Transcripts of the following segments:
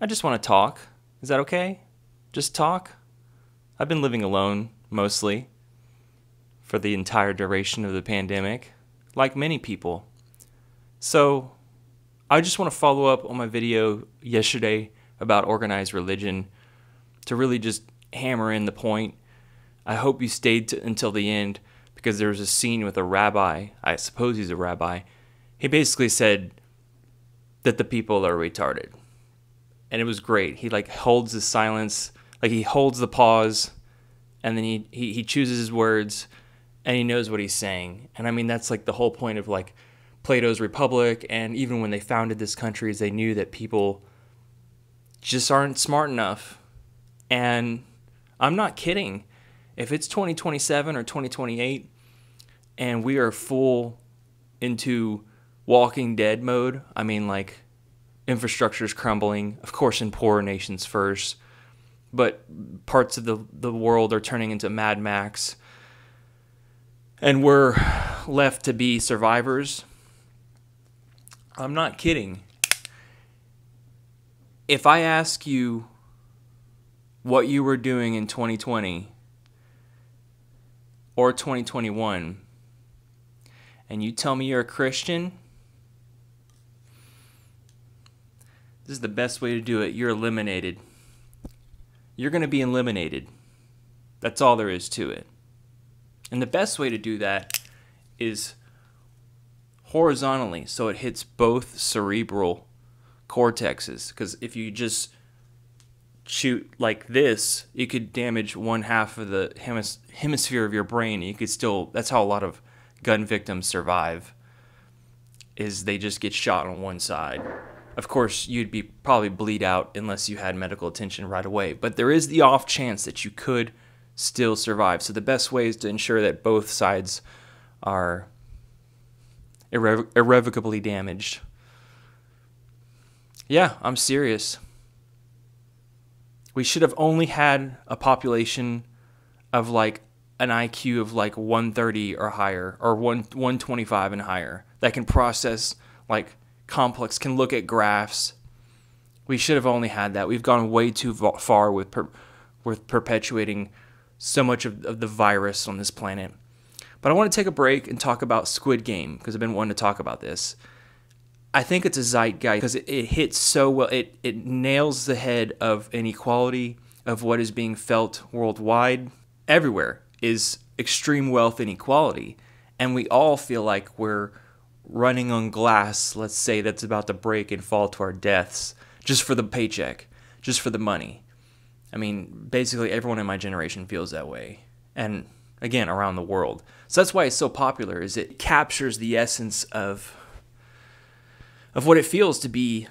I just want to talk. Is that okay? Just talk? I've been living alone, mostly, for the entire duration of the pandemic, like many people. So, I just want to follow up on my video yesterday about organized religion to really just hammer in the point. I hope you stayed until the end because there was a scene with a rabbi. I suppose he's a rabbi. He basically said that the people are retarded. And it was great. He holds his silence, he holds the pause, and then he chooses his words, and he knows what he's saying. And I mean, that's the whole point of Plato's Republic, and even when they founded this country, is they knew that people just aren't smart enough. And I'm not kidding. If it's 2027 or 2028 and we are full into Walking Dead mode, I mean, infrastructure is crumbling, of course, in poorer nations first, but parts of the world are turning into Mad Max, and we're left to be survivors. I'm not kidding. If I ask you what you were doing in 2020 or 2021, and you tell me you're a Christian, this is the best way to do it. You're eliminated. You're going to be eliminated. That's all there is to it. And the best way to do that is horizontally, so it hits both cerebral cortexes. Because if you just shoot like this, you could damage one half of the hemisphere of your brain. You could still, that's how a lot of gun victims survive, is they just get shot on one side. Of course, you'd probably bleed out unless you had medical attention right away. But there is the off chance that you could still survive. So the best way is to ensure that both sides are irrevocably damaged. Yeah, I'm serious. We should have only had a population of an IQ of 130 or higher, or 125 and higher, that can process complex, can look at graphs. We should have only had that. We've gone way too far with perpetuating so much of the virus on this planet. But I want to take a break and talk about Squid Game, because I've been wanting to talk about this. I think it's a zeitgeist because it hits so well. It nails the head of inequality, of what is being felt worldwide. Everywhere is extreme wealth inequality. And we all feel like we're running on glass, let's say, that's about to break and fall to our deaths, just for the paycheck, just for the money. I mean, basically everyone in my generation feels that way. And again, around the world. So that's why it's so popular, is it captures the essence of what it feels to be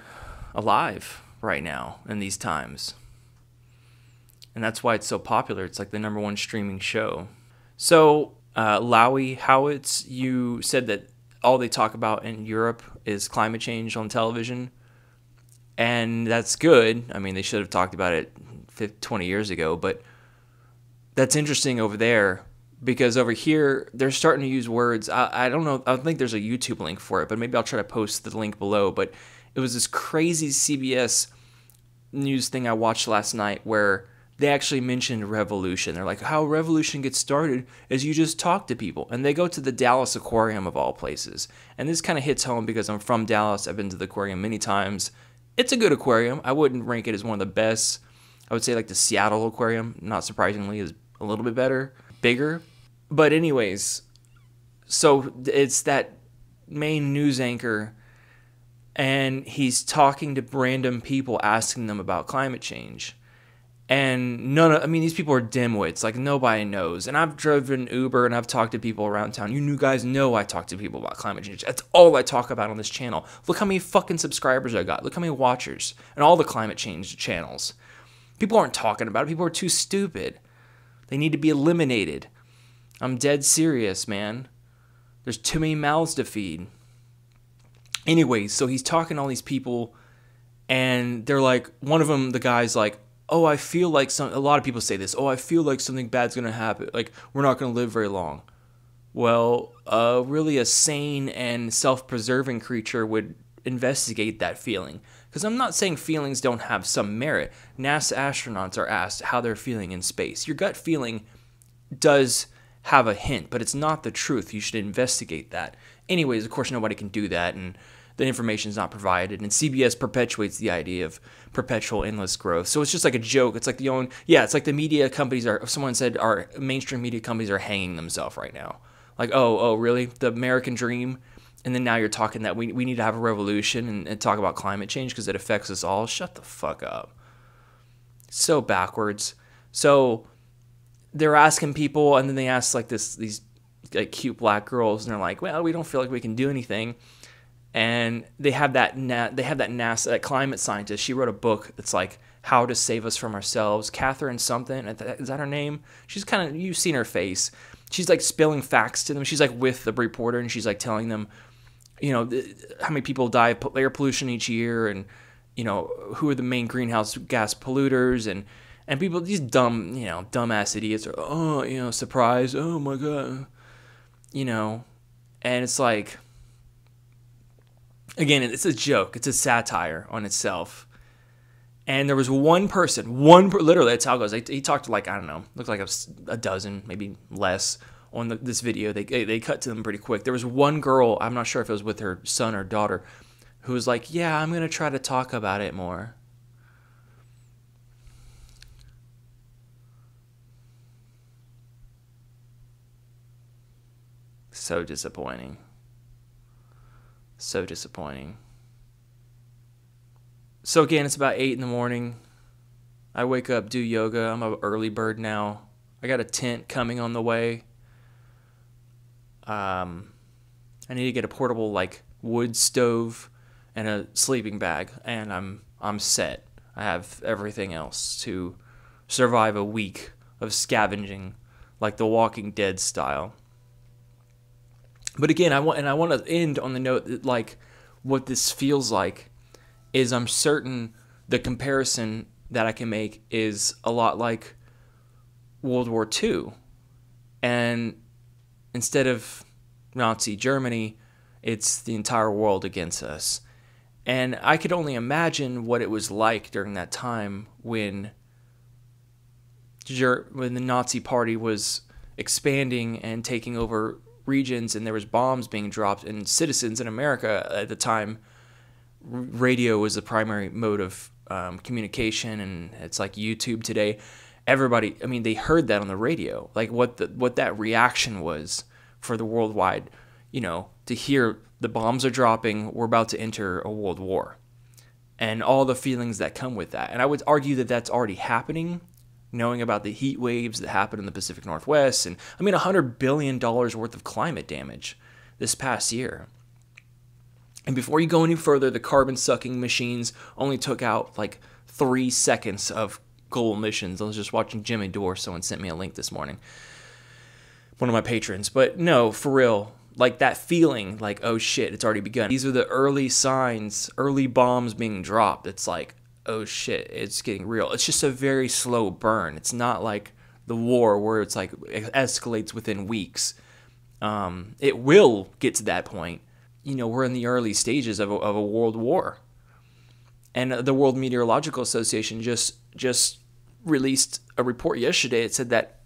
alive right now in these times. And that's why it's so popular. It's the #1 streaming show. So, Lowy Howitz, you said that all they talk about in Europe is climate change on television. And that's good. I mean, they should have talked about it 20 years ago. But that's interesting over there, because over here, they're starting to use words. I don't know. I don't think there's a YouTube link for it, but maybe I'll try to post the link below. But it was this crazy CBS news thing I watched last night where they actually mentioned revolution. They're like, how revolution gets started is you just talk to people. And they go to the Dallas Aquarium of all places. And this kind of hits home because I'm from Dallas. I've been to the aquarium many times. It's a good aquarium. I wouldn't rank it as one of the best. I would say the Seattle Aquarium, not surprisingly, is a little bit better, bigger. But anyways, so it's that main news anchor, and he's talking to random people, asking them about climate change. And these people are dimwits. Nobody knows. And I've driven Uber and I've talked to people around town. You guys know I talk to people about climate change. That's all I talk about on this channel. Look how many fucking subscribers I got. Look how many watchers. And all the climate change channels. People aren't talking about it. People are too stupid. They need to be eliminated. I'm dead serious, man. There's too many mouths to feed. Anyways, so he's talking to all these people, and they're one of them, the guy's oh, I feel like a lot of people say this, oh, I feel like something bad's going to happen. We're not going to live very long. Well, really a sane and self-preserving creature would investigate that feeling. Because I'm not saying feelings don't have some merit. NASA astronauts are asked how they're feeling in space. Your gut feeling does have a hint, but it's not the truth. You should investigate that. Anyways, of course, nobody can do that, and the information is not provided. And CBS perpetuates the idea of perpetual endless growth. So it's just like a joke. It's like it's like the media companies are. Someone said our mainstream media companies are hanging themselves right now. Like, oh, really? The American dream? And then now you're talking that we need to have a revolution and talk about climate change because it affects us all. Shut the fuck up. So backwards. So they're asking people, and then they ask like these like cute black girls, and they're like, well, we don't feel like we can do anything. And they have that NASA, that climate scientist. She wrote a book that's like How to Save Us from Ourselves. Catherine something, is that her name? She's kind of, you've seen her face. She's like spilling facts to them. She's like with the reporter, and she's like telling them, how many people die of air pollution each year, and who are the main greenhouse gas polluters, and people, these dumbass idiots are, surprise, oh my god, and it's like, again, it's a joke, it's a satire on itself. And there was one person, literally, that's how it goes. He talked to like, I don't know, looked like a dozen, maybe less, on this video. They cut to them pretty quick. There was one girl, I'm not sure if it was with her son or daughter, who was like, yeah, I'm going to try to talk about it more. So disappointing. So disappointing. So again, it's about 8 in the morning. I wake up, do yoga. I'm an early bird now. I got a tent coming on the way. I need to get a portable like wood stove and a sleeping bag, and I'm set. I have everything else to survive a week of scavenging, like The Walking Dead style. But again, I want to end on the note that like what this feels like is I'm certain the comparison that I can make is a lot like World War II. And instead of Nazi Germany, it's the entire world against us. And I could only imagine what it was like during that time when the Nazi Party was expanding and taking over regions, and there was bombs being dropped, and citizens in America at the time, radio was the primary mode of communication, and it's like YouTube today. Everybody, I mean, they heard that on the radio, like what that reaction was for the worldwide, to hear the bombs are dropping, we're about to enter a world war, and all the feelings that come with that. And I would argue that that's already happening, knowing about the heat waves that happened in the Pacific Northwest, and I mean $100 billion worth of climate damage this past year. And before you go any further, the carbon-sucking machines only took out like 3 seconds of global emissions. I was just watching Jimmy Dore. Someone sent me a link this morning. One of my patrons. But no, for real, like that feeling like, oh shit, it's already begun. These are the early signs, early bombs being dropped. It's like, oh shit, it's getting real. It's just a very slow burn. It's not like the war where it's like it escalates within weeks. It will get to that point. We're in the early stages of a world war. And the World Meteorological Association just released a report yesterday. It said that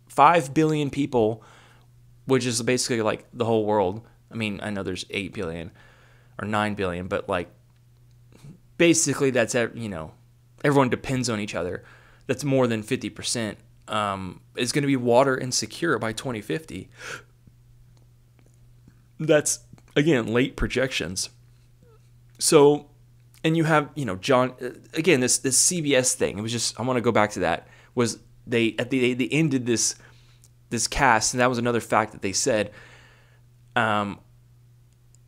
5 billion people, which is basically like the whole world. I mean, I know there's 8 billion or 9 billion, but like basically that's, everyone depends on each other. That's more than 50%. Is going to be water insecure by 2050. That's, again, late projections. So, and you have, John, again, this CBS thing, it was just, I want to go back to that, was they ended this cast, and that was another fact that they said,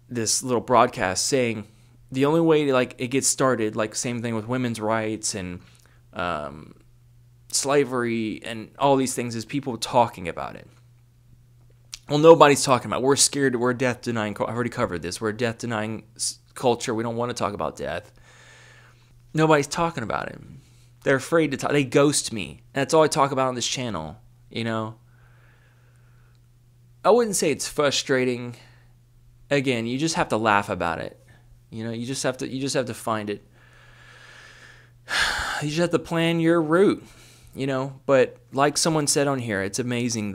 this little broadcast saying, the only way to, like, it gets started, like, same thing with women's rights and slavery and all these things, is people talking about it. Well, nobody's talking about it. We're scared. We're a death-denying. I've already covered this. We're a death-denying culture. We don't want to talk about death. Nobody's talking about it. They're afraid to talk. They ghost me. And that's all I talk about on this channel, I wouldn't say it's frustrating. Again, you just have to laugh about it. You just have to find it. You just have to plan your route, But like someone said on here, it's amazing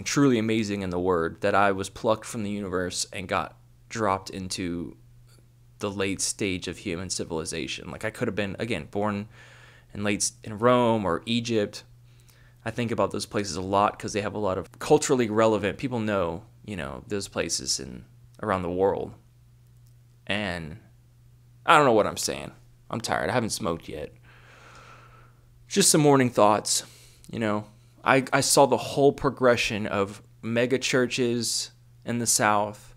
truly amazing in the word, that I was plucked from the universe and got dropped into the late stage of human civilization. Like I could have been, again, born in Rome or Egypt. I think about those places a lot because they have a lot of culturally relevant, people know, those places around the world. And I don't know what I'm saying. I'm tired. I haven't smoked yet. Just some morning thoughts. I saw the whole progression of mega churches in the South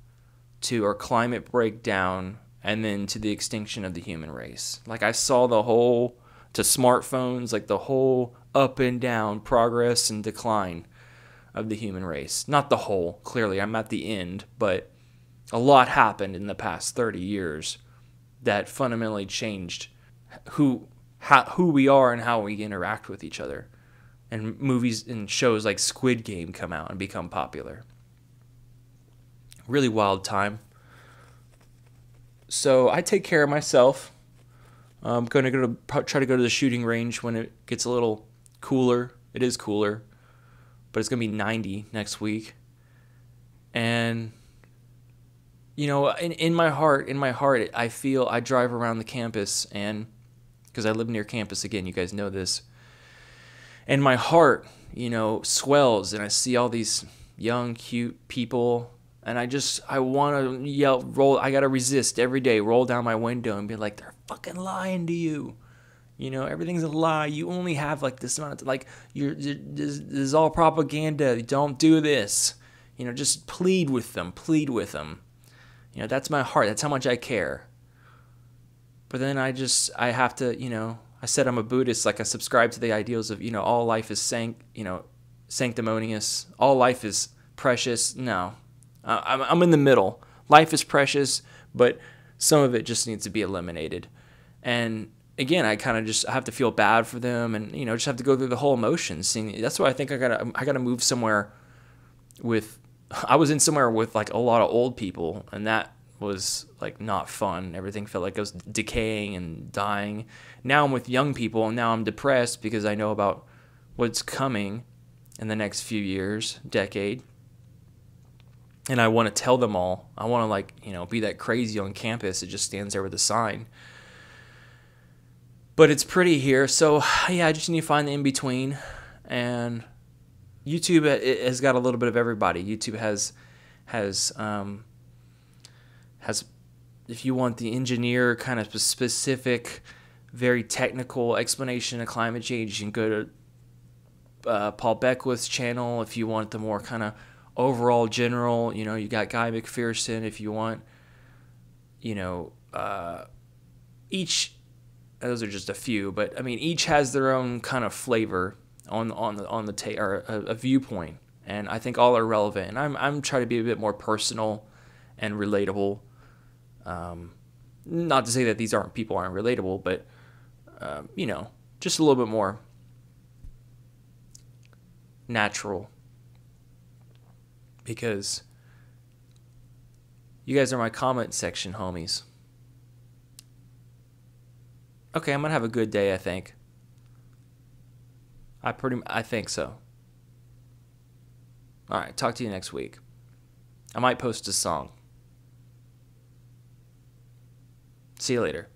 to our climate breakdown and then to the extinction of the human race. Like I saw the whole, to smartphones, like the whole up and down progress and decline of the human race. Not the whole, clearly. I'm at the end, but a lot happened in the past 30 years that fundamentally changed who we are and how we interact with each other. And movies and shows like Squid Game come out and become popular. Really wild time. So I take care of myself. I'm going to try to go to the shooting range when it gets a little cooler. It is cooler, but it's going to be 90 next week. And in my heart, I feel I drive around the campus, and because I live near campus, again, you guys know this, and my heart, swells, and I see all these young, cute people, and I want to yell, I got to resist every day, roll down my window and be like, they're fucking lying to you. Everything's a lie. You only have like this amount of, this is all propaganda. Don't do this. Just plead with them. That's my heart. That's how much I care. But then I have to, I said I'm a Buddhist. Like I subscribe to the ideals of, all life is sanctimonious. All life is precious. No, I'm in the middle. Life is precious, but some of it just needs to be eliminated. And again, I kind of just have to feel bad for them, and just have to go through the whole emotions. That's why I think I gotta move somewhere with. I was in somewhere with like a lot of old people, and that was like not fun. Everything felt like it was decaying and dying. Now I'm with young people, and now I'm depressed because I know about what's coming in the next few years, decade. And I want to tell them all. I want to be that crazy on campus that just stands there with a sign. But it's pretty here, so yeah, I just need to find the in-between. And YouTube has got a little bit of everybody. YouTube has if you want the engineer kind of specific, very technical explanation of climate change, you can go to Paul Beckwith's channel. If you want the more kind of overall general, you got Guy McPherson. If you want, each, those are just a few, but I mean, each has their own kind of flavor on the or a viewpoint, and I think all are relevant. And I'm trying to be a bit more personal and relatable. Not to say that these people aren't relatable, but just a little bit more natural, because you guys are my comment section homies. Okay, I'm gonna have a good day, I think. I think so. All right, talk to you next week. I might post a song. See you later.